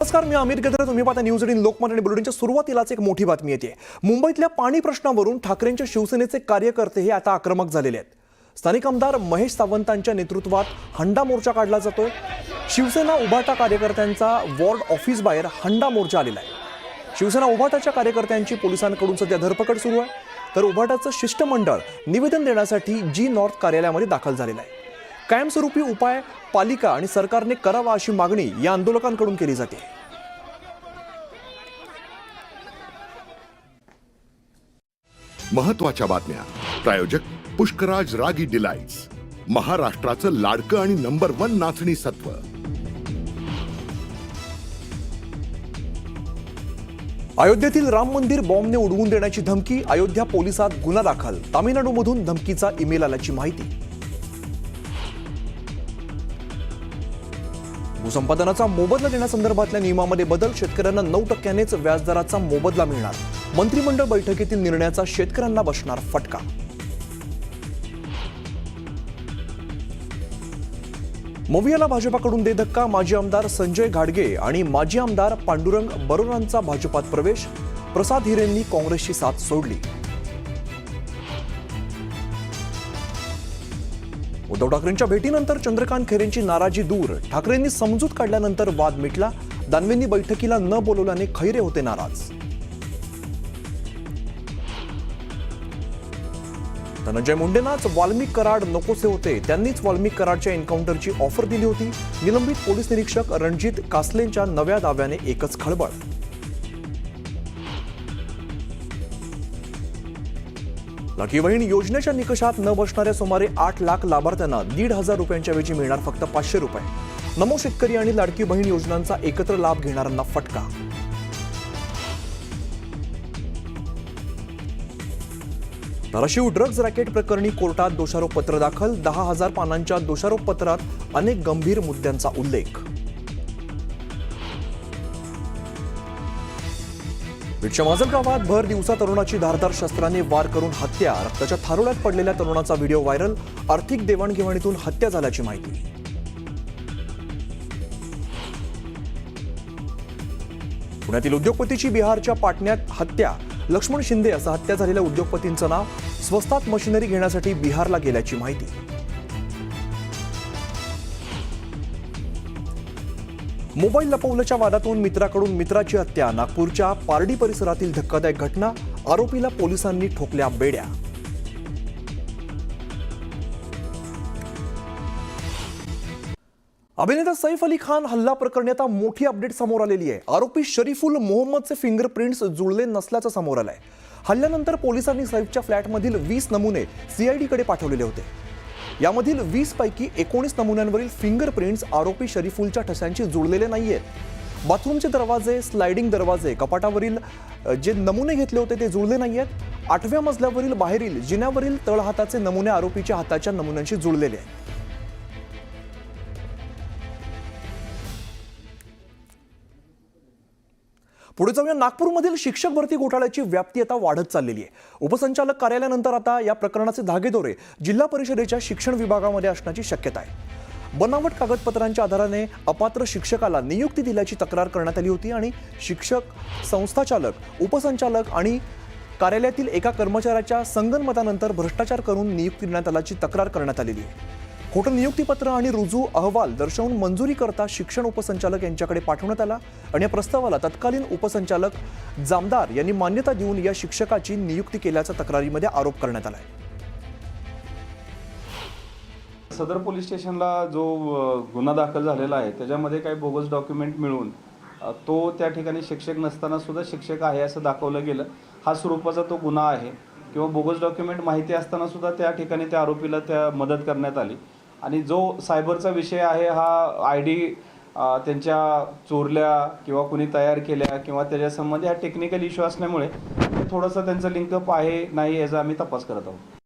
नमस्कार, मी अमित गद्रे. तुम्ही पाहता न्यूज 18 लोकमत आणि बुलेटिनच्या सुरुवातीलाच एक मोठी बातमी येते. मुंबईतल्या पाणी प्रश्नावरून ठाकरेंच्या शिवसेनेचे कार्यकर्ते हे आता आक्रमक झालेले आहेत. स्थानिक आमदार महेश सावंतांच्या नेतृत्वात हंडा मोर्चा काढला जातोय. शिवसेना उभाटा कार्यकर्त्यांचा वॉर्ड ऑफिस बाहेर हंडा मोर्चा आलेला आहे. शिवसेना उभाटाच्या कार्यकर्त्यांची पोलिसांकडून सध्या धरपकड सुरू आहे, तर उभाटाचं शिष्टमंडळ निवेदन देण्यासाठी जी नॉर्थ कार्यालयामध्ये दाखल झालेलं आहे. कायमस्वरूपी उपाय पालिका आणि सरकारने करावा अशी मागणी या आंदोलकांकडून केली जाते. महत्त्वाच्या बातम्या. प्रायोजक पुष्कराज रागी डिलाइट्स, महाराष्ट्राचं लाडकं आणि नंबर 1 नाचणी सत्व. अयोध्येतील राम मंदिर बॉम्बने उडवून देण्याची धमकी. अयोध्या पोलिसात गुन्हा दाखल. तामिळनाडूमधून धमकीचा ईमेल आल्याची माहिती. भूसंपादनाचा मोबदला देण्यासंदर्भातल्या नियमामध्ये बदल. शेतकऱ्यांना 9%नेच व्याजदराचा मोबदला मिळणार. मंत्रिमंडळ बैठकीतील निर्णयाचा शेतकऱ्यांना बसणार फटका. मोवियाला भाजपाकडून दे धक्का. माजी आमदार संजय घाडगे आणि माजी आमदार पांडुरंग बरोरांचा भाजपात प्रवेश. प्रसाद हिरेंनी काँग्रेसची साथ सोडली. उद्धव ठाकरेंच्या भेटीनंतर चंद्रकांत खैरेंची नाराजी दूर. ठाकरेंनी समजूत काढल्यानंतर वाद मिटला. दानवेंनी बैठकीला न बोलवल्याने खैरे होते नाराज. धनंजय मुंडेंनाच वाल्मिक कराड नकोसे होते. त्यांनीच वाल्मिक कराडच्या एन्काउंटरची ऑफर दिली होती. निलंबित पोलीस निरीक्षक रणजित कासलेंच्या नव्या दाव्याने एकच खळबळ. लाडकी बहीण योजनेच्या निकषात न बसणाऱ्या सुमारे 8 लाख लाभार्थ्यांना 1,500 रुपयांच्या ऐवजी मिळणार फक्त 500 रुपये. नमो शेतकरी आणि लाडकी बहीण योजनांचा एकत्र लाभ घेणाऱ्यांना फटका. धाराशिव ड्रग्ज रॅकेट प्रकरणी कोर्टात दोषारोपपत्र दाखल. 10,000 पानांच्या दोषारोपपत्रात अनेक गंभीर मुद्द्यांचा उल्लेख. बीडच्या माजल गावात भर दिवसा तरुणाची धारदार शस्त्राने वार करून हत्या. रक्ताच्या थारोळ्यात पडलेल्या तरुणाचा व्हिडिओ व्हायरल. आर्थिक देवाणघेवाणीतून हत्या झाल्याची माहिती. पुण्यातील उद्योगपतीची बिहारच्या पाटण्यात हत्या. लक्ष्मण शिंदे असं हत्या झालेल्या उद्योगपतींचं नाव. स्वस्तात मशिनरी घेण्यासाठी बिहारला गेल्याची माहिती. मोबाईल लपवल्याच्या वादातून मित्राकडून मित्राची हत्या. नागपूरच्या पारडी परिसरातील धक्कादायक घटना. आरोपीला पोलिसांनी ठोकल्या बेड्या. अभिनेता सैफ अली खान हल्ला प्रकरणी आता मोठी अपडेट समोर आलेली आहे. आरोपी शरीफुल मोहम्मदचे फिंगरप्रिंट्स जुळले नसल्याचं समोर आलंय. हल्ल्यानंतर पोलिसांनी सैफच्या फ्लॅटमधील 20 नमुने सीआयडीकडे पाठवलेले होते. यामधील 20 पैकी 19 नमुन्यांवरील फिंगरप्रिंट्स आरोपी शरीफुलच्या ठशांशी जुळलेले नाहीयेत. बाथरूमचे दरवाजे, स्लायडिंग दरवाजे, कपाटावरील जे नमुने घेतले होते ते जुळले नाहीयेत. 8व्या मजल्यावरील बाहेरील जिन्यावरील तळहाताचे नमुने आरोपीच्या हाताच्या नमुन्यांशी जुळलेले आहेत. पुढे जाऊया. नागपूरमधील शिक्षक भरती घोटाळ्याची व्याप्ती आता वाढत चाललेली आहे. उपसंचालक कार्यालयानंतर आता या प्रकरणाचे धागेदोरे जिल्हा परिषदेच्या शिक्षण विभागामध्ये असण्याची शक्यता आहे. बनावट कागदपत्रांच्या आधाराने अपात्र शिक्षकाला नियुक्ती दिल्याची तक्रार करण्यात आली होती आणि शिक्षक, संस्थाचालक, उपसंचालक आणि कार्यालयातील एका कर्मचाऱ्याच्या संगनमतानंतर भ्रष्टाचार करून नियुक्ती देण्यात आल्याची तक्रार करण्यात आलेली आहे. खोटं नियुक्तीपत्र आणि रुजू अहवाल दर्शवून मंजुरी करता शिक्षण उपसंचालक यांच्याकडे पाठवण्यात आला आणि या प्रस्तावाला तत्कालीन उपसंचालक जामदार यांनी मान्यता देऊन या शिक्षकाची नियुक्ती केल्याचा तक्रारीमध्ये आरोप करण्यात आला आहे. सदर पोलीस स्टेशनला जो गुन्हा दाखल झालेला आहे त्याच्यामध्ये काही बोगस डॉक्युमेंट मिळून तो त्या ठिकाणी शिक्षक नसताना सुद्धा शिक्षक आहे असं दाखवलं गेलं. हा स्वरूपाचा तो गुन्हा आहे. किंवा बोगस डॉक्युमेंट माहिती असताना सुद्धा त्या ठिकाणी त्या आरोपीला त्या मदत करण्यात आली. आणि जो सायबरचा विषय आहे हा आयडी त्यांच्या चोरल्या किंवा कुणी तयार केल्या किंवा त्याच्यासंबंधी हा टेक्निकल इश्यू असल्यामुळे थोडंसं त्यांचं लिंकअप आहे नाही याचा आम्ही तपास करत आहोत.